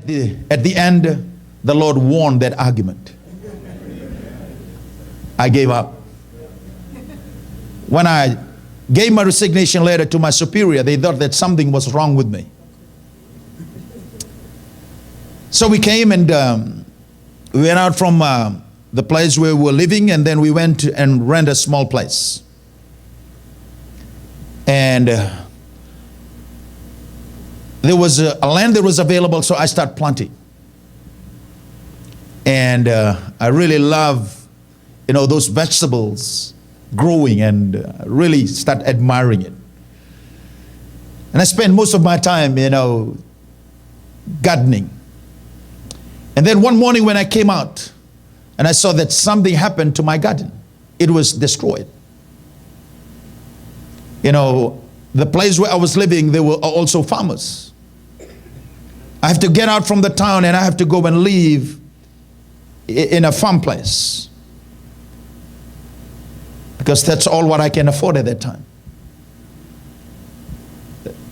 the end, the Lord won that argument. I gave up. When I gave my resignation letter to my superior, they thought that something was wrong with me. So we came and we went out from the place where we were living, and then we went and rented a small place. And there was a land that was available, so I started planting. And I really love, those vegetables growing, and really start admiring it. And I spent most of my time, gardening. And then one morning when I came out, and I saw that something happened to my garden. It was destroyed. The place where I was living, there were also farmers. I have to get out from the town, and I have to go and live in a farm place, because that's all what I can afford at that time.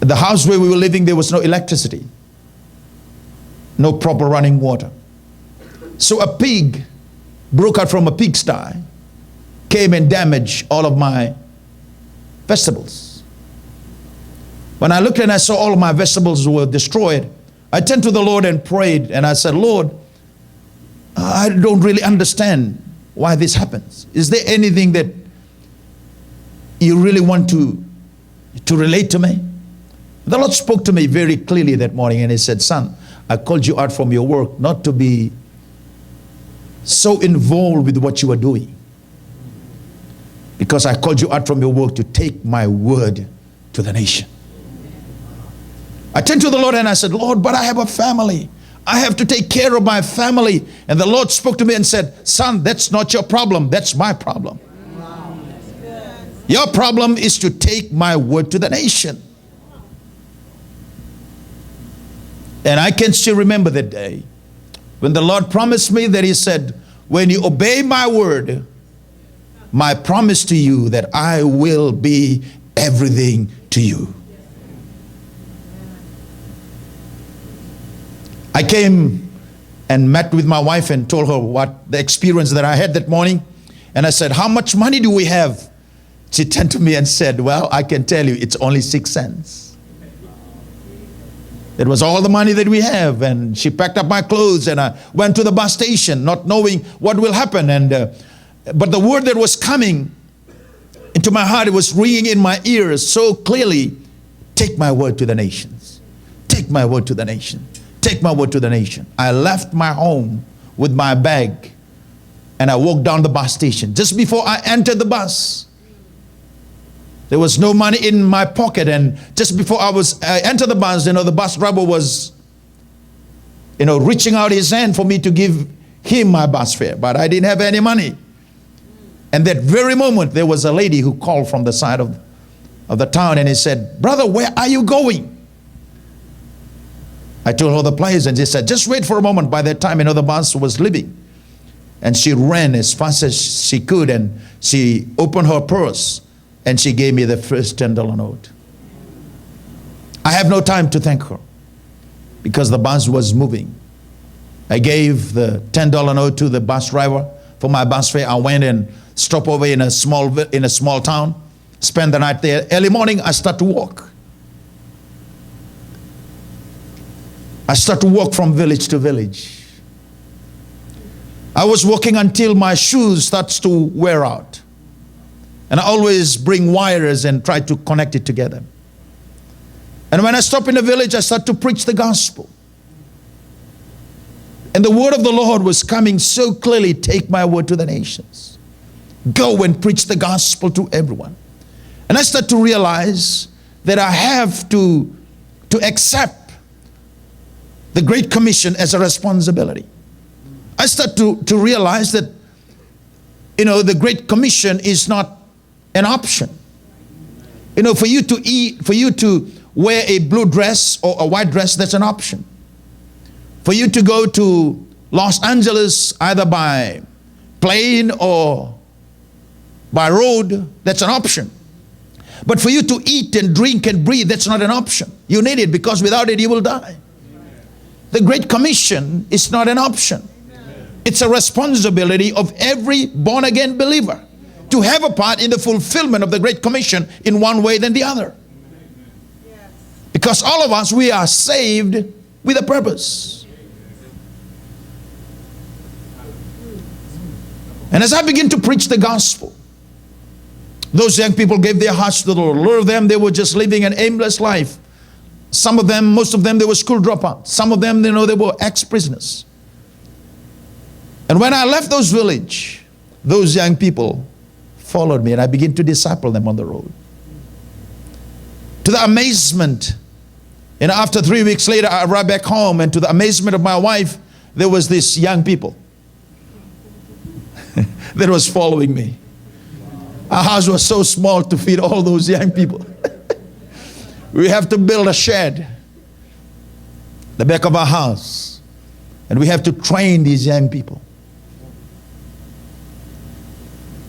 The house where we were living, there was no electricity, no proper running water. So a pig broke out from a pigsty, came and damaged all of my vegetables. When I looked and I saw all of my vegetables were destroyed, I turned to the Lord and prayed, and I said, Lord, I don't really understand why this happens. Is there anything that you really want to relate to me? The Lord spoke to me very clearly that morning, and He said, son, I called you out from your work not to be so involved with what you are doing, because I called you out from your work to take my word to the nation. I turned to the Lord and I said, Lord, but I have a family. I have to take care of my family. And the Lord spoke to me and said, son, that's not your problem. That's my problem. Wow. Your problem is to take my word to the nation. And I can still remember that day when the Lord promised me that He said, when you obey my word, my promise to you that I will be everything to you. I came and met with my wife and told her what the experience that I had that morning. And I said, how much money do we have? She turned to me and said, well, I can tell you it's only 6 cents. It was all the money that we have. And she packed up my clothes, and I went to the bus station not knowing what will happen. And but the word that was coming into my heart, it was ringing in my ears so clearly. Take my word to the nations. Take my word to the nation. Take my word to the nation. I left my home with my bag, and I walked down the bus station. Just before I entered the bus, there was no money in my pocket, and just before I entered the bus, the bus driver was, reaching out his hand for me to give him my bus fare, but I didn't have any money. And that very moment, there was a lady who called from the side of the town, and he said, brother, where are you going? I told her the place, and she said, just wait for a moment. By that time, the bus was leaving. And she ran as fast as she could, and she opened her purse, and she gave me the first $10 note. I have no time to thank her, because the bus was moving. I gave the $10 note to the bus driver for my bus fare. I went and stopped over in a small town, spent the night there. Early morning, I start to walk. I start to walk from village to village. I was walking until my shoes starts to wear out. And I always bring wires and try to connect it together. And when I stop in a village, I start to preach the gospel. And the word of the Lord was coming so clearly, take my word to the nations. Go and preach the gospel to everyone. And I start to realize that I have to accept the Great Commission as a responsibility. I start to realize that, the Great Commission is not an option. For you to wear a blue dress or a white dress, that's an option. For you to go to Los Angeles either by plane or by road, that's an option. But for you to eat and drink and breathe, that's not an option. You need it, because without it you will die. the Great Commission is not an option. It's a responsibility of every born-again believer to have a part in the fulfillment of the Great Commission in one way than the other. Because all of us, we are saved with a purpose. And as I begin to preach the gospel, those young people gave their hearts to the Lord. A lot of them, they were just living an aimless life. Some of them, most of them, they were school dropouts. Some of them, they were ex-prisoners. And when I left those village, those young people followed me, and I began to disciple them on the road. To the amazement, and after 3 weeks later, I arrived back home, and to the amazement of my wife, there was this young people that was following me. Our house was so small to feed all those young people. We have to build a shed, the back of our house, and we have to train these young people.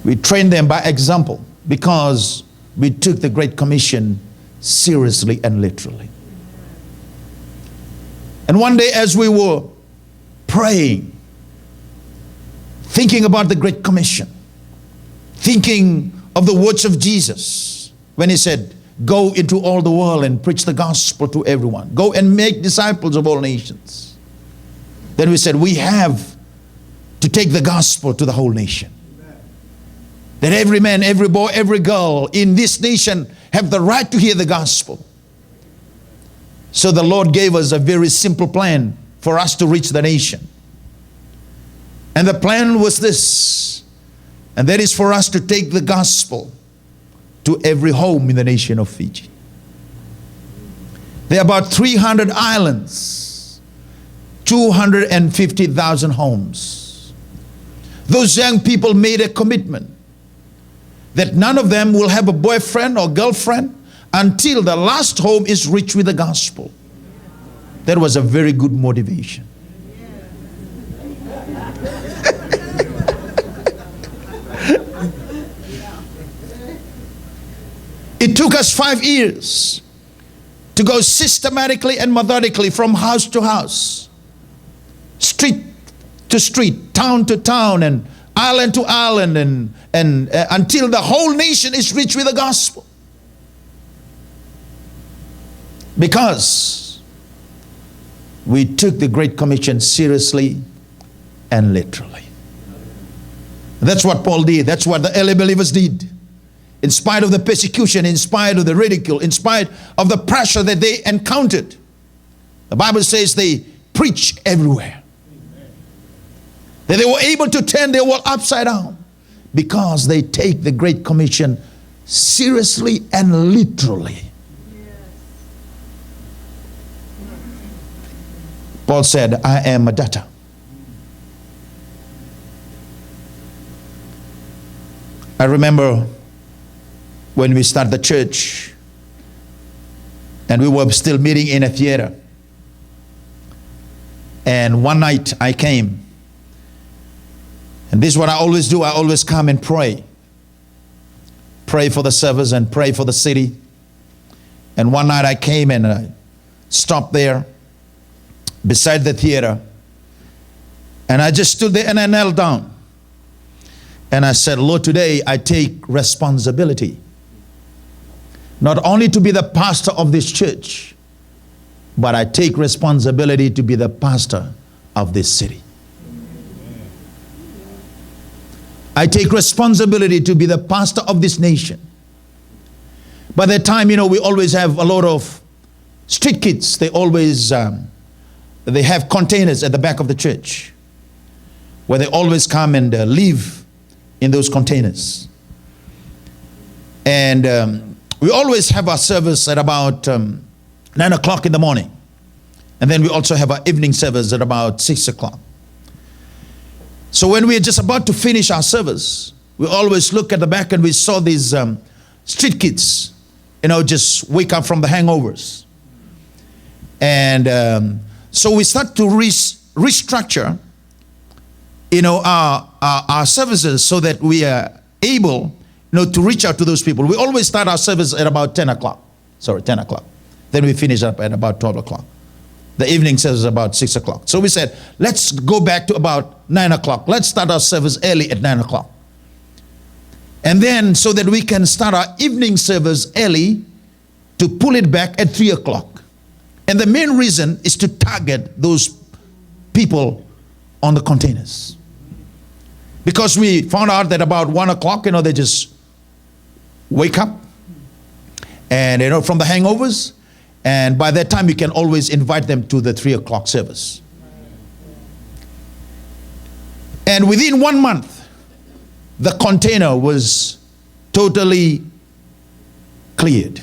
We train them by example because we took the Great Commission seriously and literally. And one day as we were praying, thinking about the Great Commission, thinking of the words of Jesus when he said, go into all the world and preach the gospel to everyone. Go and make disciples of all nations. Then we said, we have to take the gospel to the whole nation. That every man, every boy, every girl in this nation have the right to hear the gospel. So the Lord gave us a very simple plan for us to reach the nation. And the plan was this, and that is for us to take the gospel to every home in the nation of Fiji. There are about 300 islands, 250,000 homes. Those young people made a commitment that none of them will have a boyfriend or girlfriend until the last home is reached with the gospel. That was a very good motivation. It took us 5 years to go systematically and methodically from house to house, street to street, town to town, and island to island, and until the whole nation is reached with the gospel. Because we took the Great Commission seriously and literally. That's what Paul did. That's what the early believers did. In spite of the persecution, in spite of the ridicule, in spite of the pressure that they encountered, the Bible says they preach everywhere. That they were able to turn their world upside down because they take the Great Commission seriously and literally. Paul said, I am a debtor. I remember when we started the church and we were still meeting in a theater. And one night I came. And this is what I always do. I always come and pray. Pray for the service and pray for the city. And one night I came and I stopped there beside the theater. And I just stood there and I knelt down. And I said, Lord, today I take responsibility. Not only to be the pastor of this church, but I take responsibility to be the pastor of this city. I take responsibility to be the pastor of this nation. By that time, we always have a lot of street kids. They always, they have containers at the back of the church where they always come and live in those containers. And we always have our service at about 9 o'clock in the morning. And then we also have our evening service at about 6 o'clock. So when we are just about to finish our service, we always look at the back and we saw these street kids, just wake up from the hangovers. And so we start to restructure, our services so that we are able, to reach out to those people. We always start our service at about 10 o'clock. Sorry, 10 o'clock. Then we finish up at about 12 o'clock. The evening service is about 6 o'clock. So we said, let's go back to about 9 o'clock. Let's start our service early at 9 o'clock. And then so that we can start our evening service early to pull it back at 3 o'clock. And the main reason is to target those people on the containers. Because we found out that about 1 o'clock, they just wake up and, from the hangovers. And by that time, you can always invite them to the 3 o'clock service. And within 1 month, the container was totally cleared.